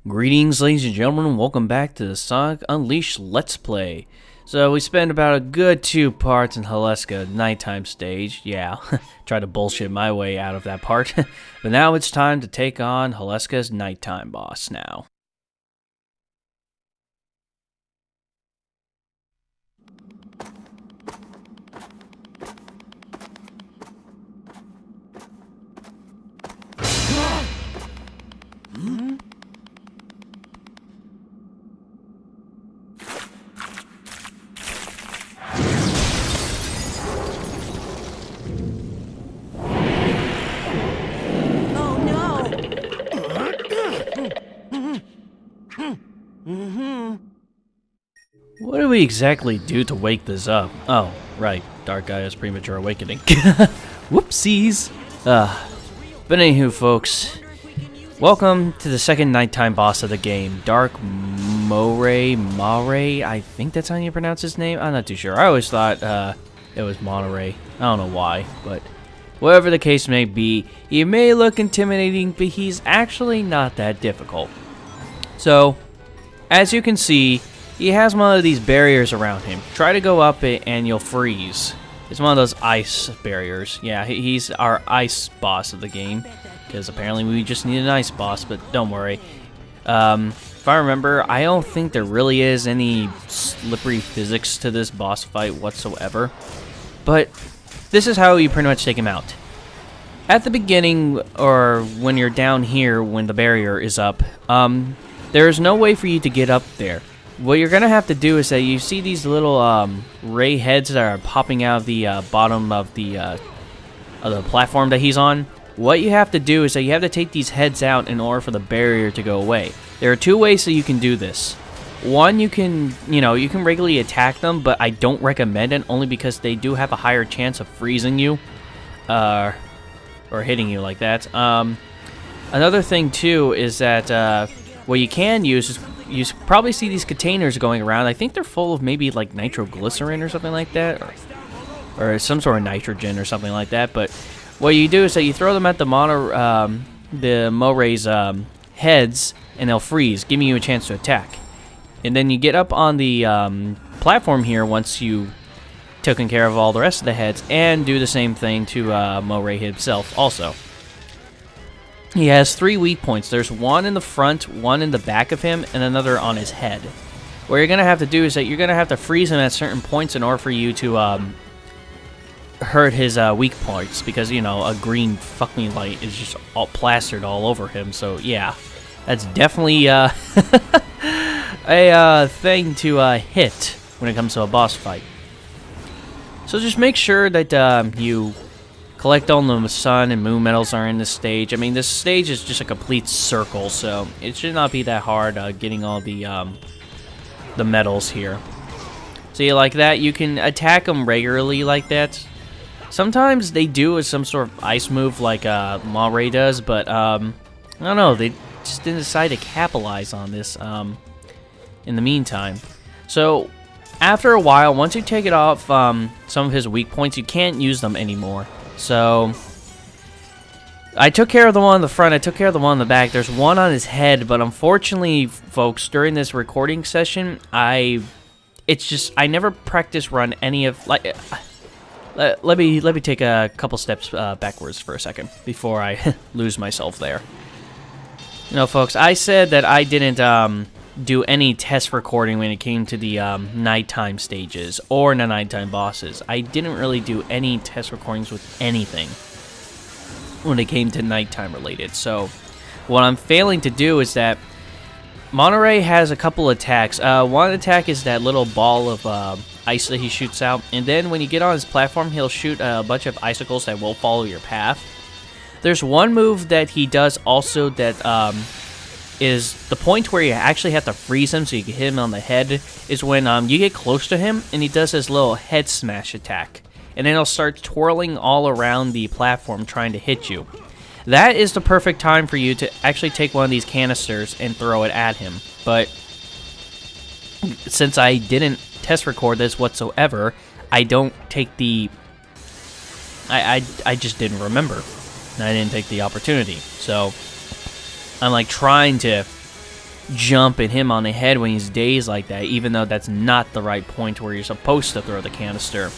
Greetings, ladies and gentlemen, welcome back to the Sonic Unleashed Let's Play. So we spent about a good 2 parts in Holoska nighttime stage. Yeah, tried to bullshit my way out of that part. But now it's time to take on Holoska's nighttime boss now. What do we exactly do to wake this up? Oh, right. Dark Gaia's premature awakening. Whoopsies. But anywho, folks, welcome to the second nighttime boss of the game, Dark Moray. I think that's how you pronounce his name. I'm not too sure. I always thought it was Monterey. I don't know why, but whatever the case may be, he may look intimidating, but he's actually not that difficult. So, as you can see, he has one of these barriers around him. Try to go up it and you'll freeze. It's one of those ice barriers. Yeah, he's our ice boss of the game, because apparently we just need an ice boss, but don't worry. If I remember, I don't think there really is any slippery physics to this boss fight whatsoever. But this is how you pretty much take him out. At the beginning, or when you're down here when the barrier is up, there's no way for you to get up there. What you're going to have to do is that you see these little ray heads that are popping out of the bottom of the platform that he's on. What you have to do is that you have to take these heads out in order for the barrier to go away. There are 2 ways that you can do this. One, you can regularly attack them, but I don't recommend it only because they do have a higher chance of freezing you or hitting you like that. Another thing too is that what you can use is you probably see these containers going around. I think they're full of maybe like nitroglycerin or something like that, or some sort of nitrogen or something like that. But what you do is that you throw them at the Moray's heads, and they'll freeze, giving you a chance to attack. And then you get up on the platform here once you taken care of all the rest of the heads, and do the same thing to Moray himself also. He has 3 weak points. There's one in the front, one in the back of him, and another on his head. What you're going to have to do is that you're going to have to freeze him at certain points in order for you to hurt his weak points, because, you know, a green fuck me light is just all plastered all over him. So, yeah, that's definitely a thing to hit when it comes to a boss fight. So just make sure that you collect all the sun and moon medals are in this stage. I mean, this stage is just a complete circle, so it should not be that hard getting all the medals here. See, like that, you can attack them regularly like that. Sometimes they do as some sort of ice move like Moray does, but I don't know, they just didn't decide to capitalize on this in the meantime. So after a while, once you take it off some of his weak points, you can't use them anymore. So I took care of the one on the front, I took care of the one on the back. There's one on his head, but unfortunately, folks, during this recording session, I never practice run any of, like, let me take a couple steps backwards for a second before I lose myself there. You know, folks, I said that I didn't do any test recording when it came to the nighttime stages or the nighttime bosses. I didn't really do any test recordings with anything when it came to nighttime related. So what I'm failing to do is that Monterey has a couple attacks. One attack is that little ball of ice that he shoots out, and then when you get on his platform, he'll shoot a bunch of icicles that will follow your path. There's one move that he does also that is the point where you actually have to freeze him so you can hit him on the head, is when you get close to him and he does his little head smash attack, and then he'll start twirling all around the platform trying to hit you. That is the perfect time for you to actually take one of these canisters and throw it at him. But since I didn't test record this whatsoever, I don't take the I just didn't remember, and I didn't take the opportunity. So I'm like trying to jump and hit him on the head when he's dazed like that, even though that's not the right point where you're supposed to throw the canister.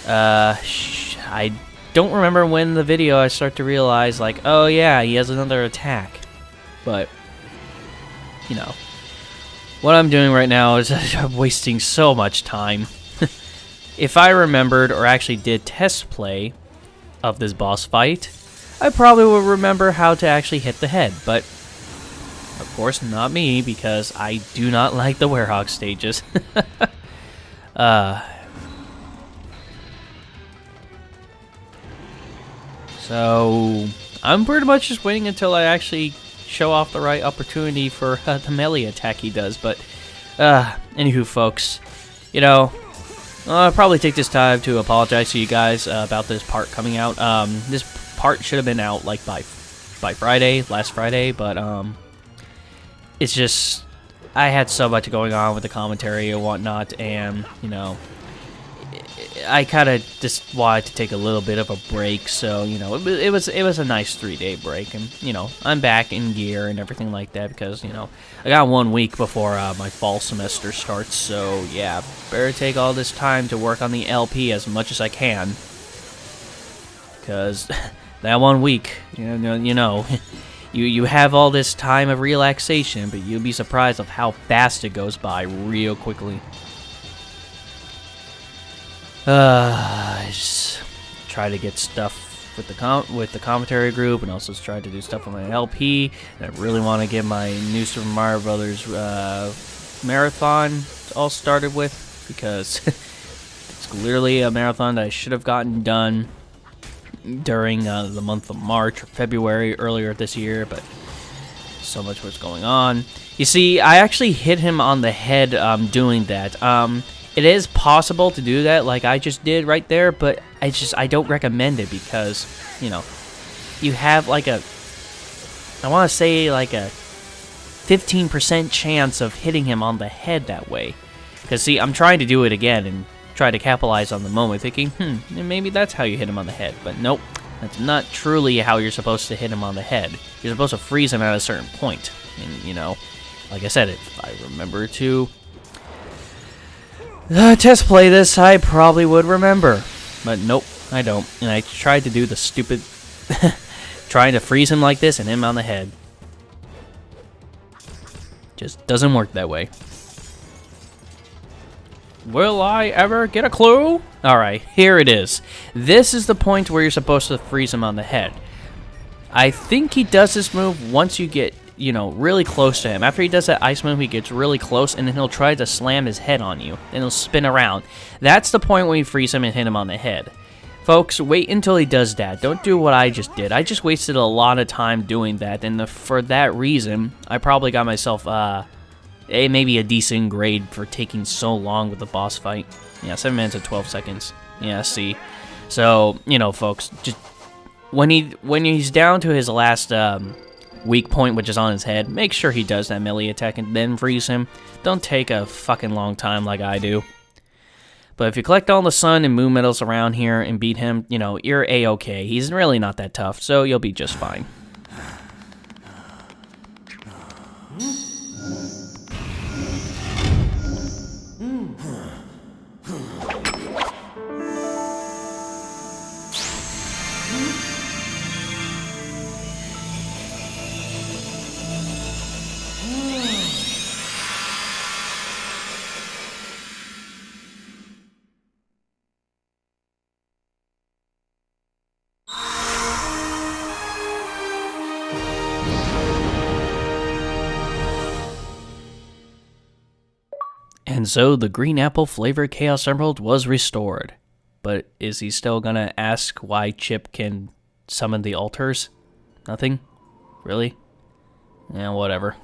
I don't remember when the video I start to realize, like, oh yeah, he has another attack. But, you know, what I'm doing right now is I'm wasting so much time. If I remembered or actually did test play of this boss fight, I probably would remember how to actually hit the head, but of course not me, because I do not like the Werehog stages. So I'm pretty much just waiting until I actually show off the right opportunity for the melee attack he does, but anywho folks, you know, I'll probably take this time to apologize to you guys about this part coming out. This part should have been out like by Friday, last Friday, but it's just I had so much going on with the commentary and whatnot, and you know, I kind of just wanted to take a little bit of a break. So you know, it was a nice 3-day break, and you know, I'm back in gear and everything like that because you know I got 1 week before my fall semester starts. So yeah, better take all this time to work on the LP as much as I can, because that 1 week, you know, you have all this time of relaxation, but you'll be surprised of how fast it goes by real quickly. I just try to get stuff with the commentary group, and also try to do stuff with my LP. And I really want to get my new Super Mario Brothers marathon all started with, because it's literally a marathon that I should have gotten done during the month of March or February earlier this year, but so much was going on. You see, I actually hit him on the head doing that. It is possible to do that like I just did right there, but I don't recommend it because, you know, you have like I want to say like a 15% chance of hitting him on the head that way. Because see, I'm trying to do it again and try to capitalize on the moment, thinking, maybe that's how you hit him on the head. But nope, that's not truly how you're supposed to hit him on the head. You're supposed to freeze him at a certain point. And, you know, like I said, if I remember to test play this, I probably would remember. But nope, I don't. And I tried to do the stupid trying to freeze him like this and hit him on the head. Just doesn't work that way. Will I ever get a clue? Alright, here it is. This is the point where you're supposed to freeze him on the head. I think he does this move once you get, you know, really close to him. After he does that ice move, he gets really close, and then he'll try to slam his head on you. Then he'll spin around. That's the point where you freeze him and hit him on the head. Folks, wait until he does that. Don't do what I just did. I just wasted a lot of time doing that, and for that reason, I probably got myself, maybe a decent grade for taking so long with the boss fight. Yeah, 7 minutes and 12 seconds. Yeah, see. So, you know, folks, just when he's down to his last weak point, which is on his head, make sure he does that melee attack and then freeze him. Don't take a fucking long time like I do. But if you collect all the sun and moon medals around here and beat him, you know, you're A-okay. He's really not that tough, so you'll be just fine. And so the green apple flavored Chaos Emerald was restored. But is he still gonna ask why Chip can summon the altars? Nothing? Really? Yeah, whatever.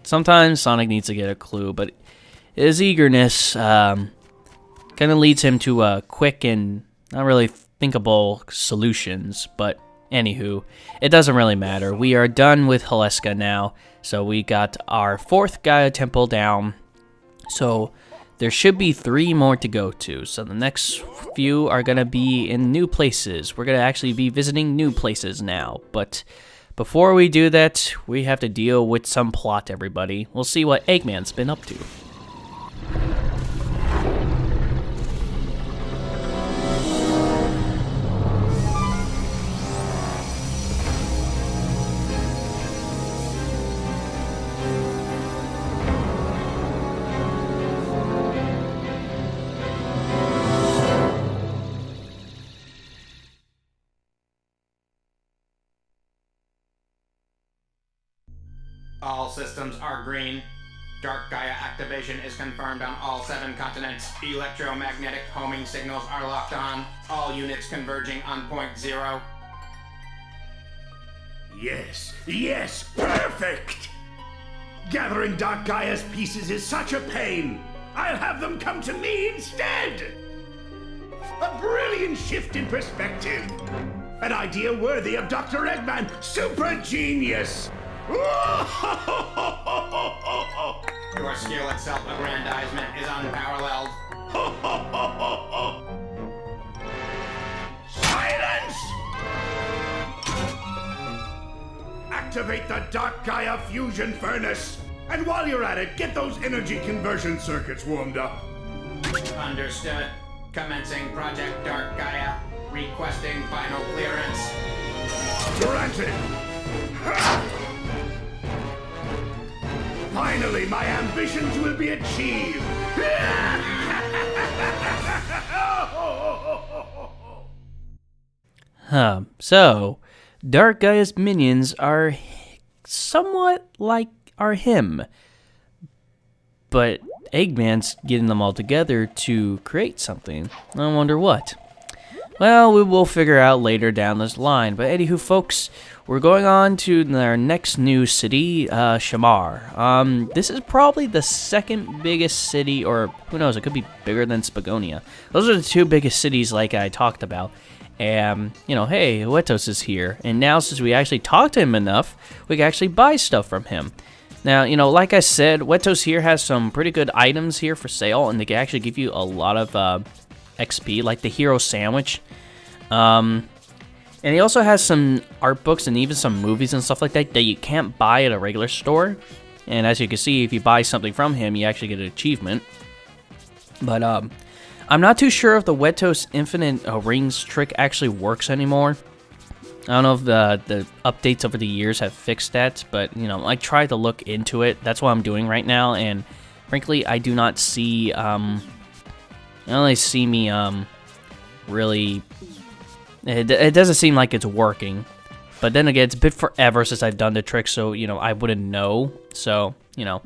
Sometimes Sonic needs to get a clue, but his eagerness kind of leads him to quick and not really thinkable solutions. But anywho, it doesn't really matter. We are done with Holoska now. So we got our 4th Gaia Temple down. So there should be 3 more to go to. So the next few are going to be in new places. We're going to actually be visiting new places now. But before we do that, we have to deal with some plot, everybody. We'll see what Eggman's been up to. All systems are green. Dark Gaia activation is confirmed on all 7 continents. Electromagnetic homing signals are locked on. All units converging on point 0. Yes, perfect! Gathering Dark Gaia's pieces is such a pain. I'll have them come to me instead! A brilliant shift in perspective. An idea worthy of Dr. Eggman. Super genius! Your skill at self-aggrandizement is unparalleled. Silence! Activate the Dark Gaia fusion furnace. And while you're at it, get those energy conversion circuits warmed up. Understood. Commencing Project Dark Gaia. Requesting final clearance. Granted. Finally, my ambitions will be achieved! So, Dark Gaia's minions are somewhat like him. But Eggman's getting them all together to create something. I wonder what. Well, we will figure out later down this line. But anywho, folks, we're going on to our next new city, Shamar. This is probably the second biggest city, or who knows, it could be bigger than Spagonia. Those are the 2 biggest cities like I talked about. And, you know, hey, Wetos is here. And now, since we actually talked to him enough, we can actually buy stuff from him. Now, you know, like I said, Wetos here has some pretty good items here for sale, and they can actually give you a lot of XP, like the Hero Sandwich. And he also has some art books and even some movies and stuff like that that you can't buy at a regular store. And as you can see, if you buy something from him, you actually get an achievement. But I'm not too sure if the Wetos Infinite Rings trick actually works anymore. I don't know if the updates over the years have fixed that, but, you know, I tried to look into it. That's what I'm doing right now, and frankly, I do not see, I don't really see me, really... It doesn't seem like it's working. But then again, it's been forever since I've done the trick, so, you know, I wouldn't know. So, you know,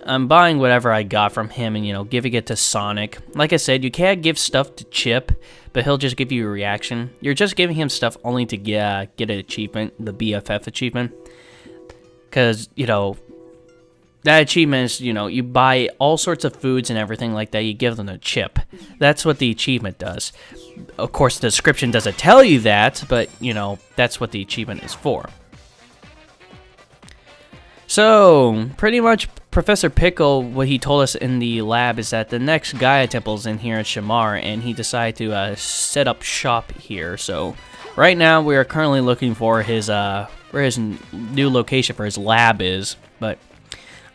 I'm buying whatever I got from him and, you know, giving it to Sonic. Like I said, you can't give stuff to Chip, but he'll just give you a reaction. You're just giving him stuff only to get an achievement, the BFF achievement. Because, you know, that achievement is, you know, you buy all sorts of foods and everything like that, you give them a chip. That's what the achievement does. Of course, the description doesn't tell you that, but, you know, that's what the achievement is for. So, pretty much, Professor Pickle, what he told us in the lab is that the next Gaia Temple is in here in Shamar, and he decided to set up shop here. So, right now, we are currently looking for his, where his new location for his lab is, but...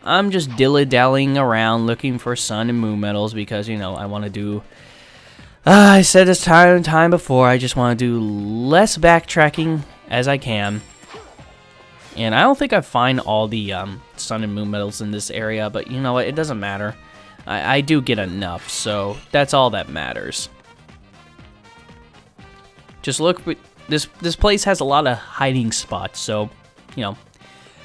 I'm just dilly-dallying around looking for sun and moon medals because, you know, I want to do... I said this time and time before, I just want to do less backtracking as I can. And I don't think I find all the sun and moon medals in this area, but you know what, it doesn't matter. I do get enough, so that's all that matters. Just look, this place has a lot of hiding spots, so, you know,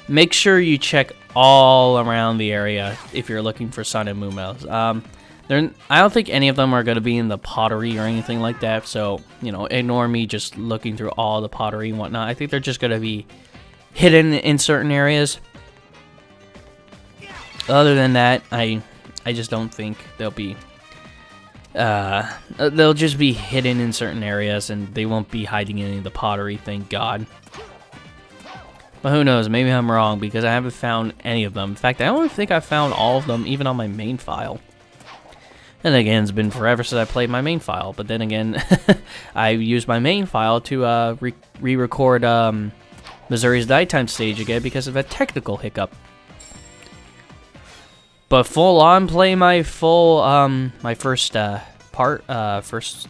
make sure you check all around the area if you're looking for sun and moon medals. I don't think any of them are going to be in the pottery or anything like that, so, you know, ignore me just looking through all the pottery and whatnot. I think they're just going to be hidden in certain areas. Other than that, I just don't think they'll be... they'll just be hidden in certain areas, and they won't be hiding in any of the pottery, thank God. But who knows, maybe I'm wrong, because I haven't found any of them. In fact, I don't think I found all of them, even on my main file. And again, it's been forever since I played my main file, but then again, I used my main file to re-record Missouri's nighttime stage again because of a technical hiccup. But full on play my full my first my first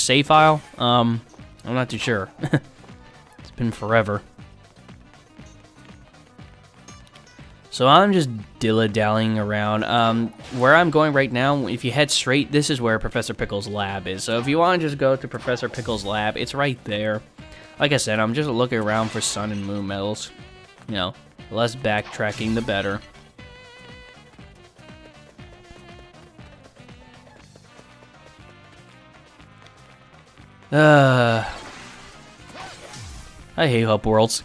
save file. I'm not too sure. It's been forever. So I'm just dilly-dallying around. Where I'm going right now, if you head straight, this is where Professor Pickle's lab is. So if you want to just go to Professor Pickle's lab, it's right there. Like I said, I'm just looking around for sun and moon medals. You know, less backtracking, the better. I hate hub worlds.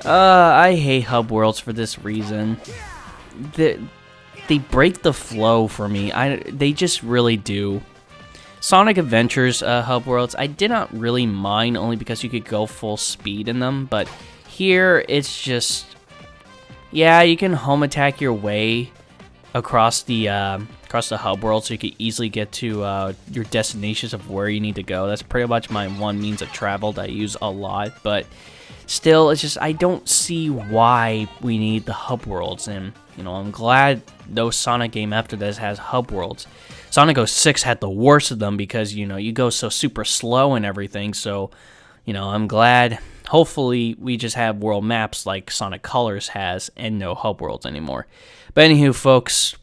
I hate hub worlds for this reason. They break the flow for me. They just really do. Sonic Adventures hub worlds, I did not really mind, only because you could go full speed in them. But here, it's just, yeah, you can home attack your way across the hub world, so you can easily get to your destinations of where you need to go. That's pretty much my one means of travel that I use a lot. But still, it's just, I don't see why we need the hub worlds. And, you know, I'm glad no Sonic game after this has hub worlds. Sonic 06 had the worst of them because, you know, you go so super slow and everything. So, you know, I'm glad. Hopefully, we just have world maps like Sonic Colors has and no hub worlds anymore. But anywho, folks,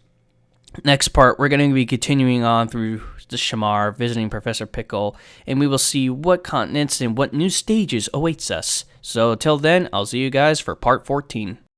next part, we're going to be continuing on through the Shamar, visiting Professor Pickle, and we will see what continents and what new stages awaits us. So, till then, I'll see you guys for part 14.